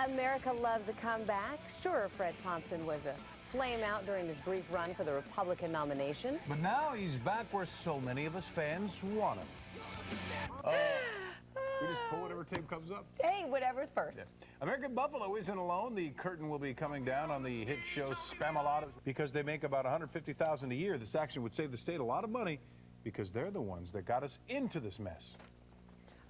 America loves a comeback. Sure, Fred Thompson was a flame out during his brief run for the Republican nomination. But now he's back where so many of us fans want him. We just pull whatever tape comes up. Hey, whatever's first. Yeah. American Buffalo isn't alone. The curtain will be coming down on the hit show Spamalot because they make about $150,000 a year. This action would save the state a lot of money because they're the ones that got us into this mess.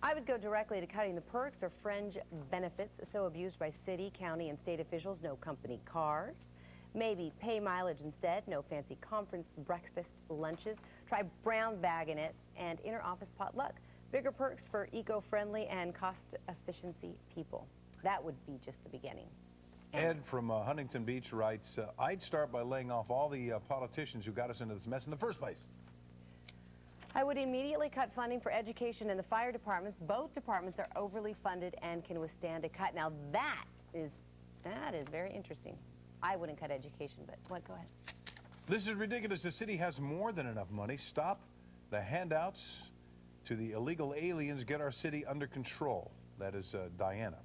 I would go directly to cutting the perks or fringe benefits so abused by city, county, and state officials. No company cars. Maybe pay mileage instead. No fancy conference breakfast lunches. Try brown bagging it and inter-office potluck. Bigger perks for eco-friendly and cost-efficiency people. That would be just the beginning. Ed from Huntington Beach writes, I'd start by laying off all the politicians who got us into this mess in the first place. I would immediately cut funding for education and the fire departments. Both departments are overly funded and can withstand a cut. Now that is very interesting. I wouldn't cut education, but what? Go ahead. This is ridiculous. The city has more than enough money. Stop the handouts to the illegal aliens. Get our city under control. That is Diana.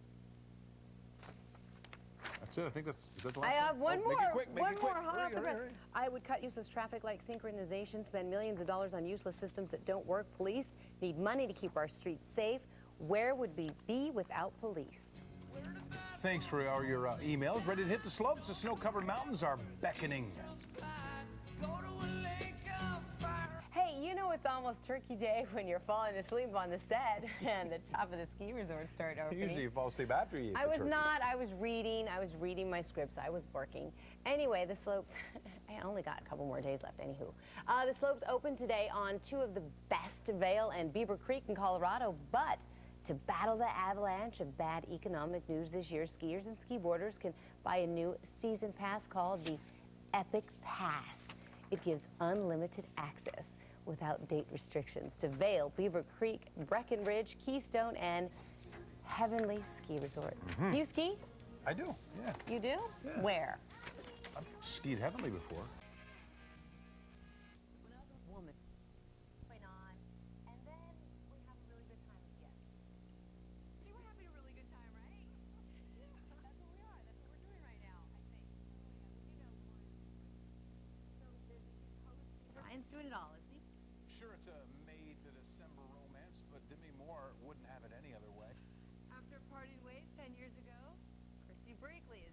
That's it. I think is that the last I have one more. Make it quick. One more. Hot off the press. I would cut useless traffic light synchronization, spend millions of dollars on useless systems that don't work. Police need money to keep our streets safe. Where would we be without police? Thanks for all your emails. Ready to hit the slopes? The snow-covered mountains are beckoning. Hey, you know it's almost Turkey Day when you're falling asleep on the set and the top of the ski resorts start opening. Usually you fall asleep after you eat I the was turkey. not. I was reading my scripts. I was working. Anyway, the slopes, I only got a couple more days left, anywho. The slopes open today on two of the best, Vail and Beaver Creek in Colorado, but to battle the avalanche of bad economic news this year, skiers and ski boarders can buy a new season pass called the Epic Pass. It gives unlimited access without date restrictions to Vail, Beaver Creek, Breckenridge, Keystone, and Heavenly Ski Resorts. Do you ski? I do, yeah. You do? Yeah. Where? I've skied Heavenly before. Woman. Going on, and then we have a really good time again. See, we're having a really good time, right? That's what we are. That's what we're doing right now, I think. Ryan's doing it all, is he? Sure, it's a May to December romance, but Demi Moore wouldn't have it any other way. After parting ways 10 years ago, Christy Brinkley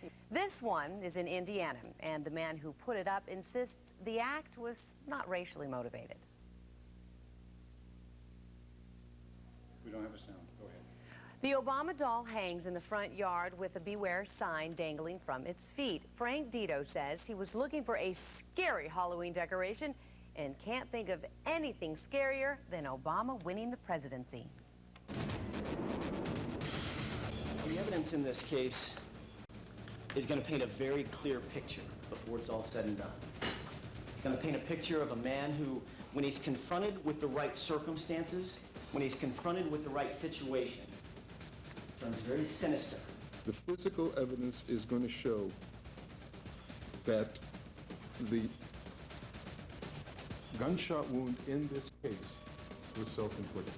is... This one is in Indiana, and the man who put it up insists the act was not racially motivated. We don't have a sound. Go ahead. The Obama doll hangs in the front yard with a beware sign dangling from its feet. Frank Dito says he was looking for a scary Halloween decoration and can't think of anything scarier than Obama winning the presidency. The evidence in this case is going to paint a very clear picture before it's all said and done. It's going to paint a picture of a man who, when he's confronted with the right circumstances, when he's confronted with the right situation, turns very sinister. The physical evidence is going to show that the gunshot wound in this case was self-inflicted.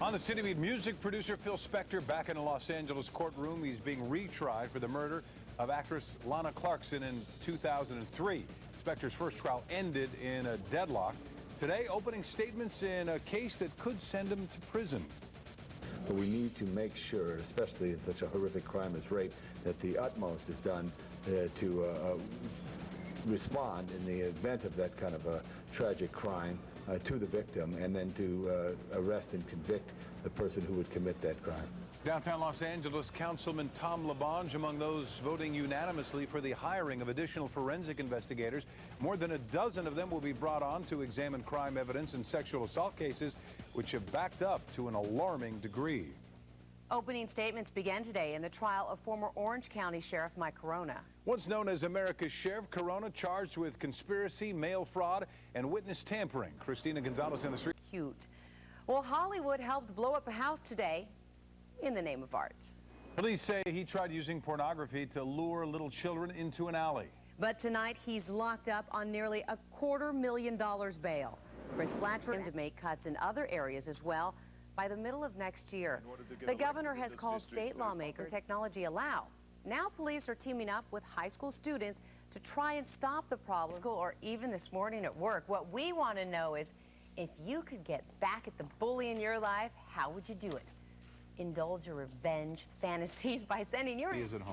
On the City Beat, music producer Phil Spector back in a Los Angeles courtroom. He's being retried for the murder of actress Lana Clarkson in 2003. Spector's first trial ended in a deadlock. Today, opening statements in a case that could send him to prison. But we need to make sure, especially in such a horrific crime as rape, that the utmost is done to respond in the event of that kind of a tragic crime to the victim, and then to arrest and convict the person who would commit that crime. Downtown Los Angeles, Councilman Tom LaBonge among those voting unanimously for the hiring of additional forensic investigators. More than a dozen of them will be brought on to examine crime evidence in sexual assault cases, which have backed up to an alarming degree. Opening statements began today in the trial of former Orange County Sheriff Mike Corona. Once known as America's Sheriff, Corona charged with conspiracy, mail fraud, and witness tampering. Christina Gonzalez in the street. Cute. Well, Hollywood helped blow up a house today in the name of art. Police say he tried using pornography to lure little children into an alley. But tonight he's locked up on nearly $250,000 bail. Chris Blatcher to make cuts in other areas as well. by the middle of next year. In order to get The governor elected in has this called district, state lawmaker technology allow. Now police are teaming up with high school students to try and stop the problem. School or even this morning at work. What we want to know is, if you could get back at the bully in your life, how would you do it? Indulge your revenge fantasies by sending your... He is at home.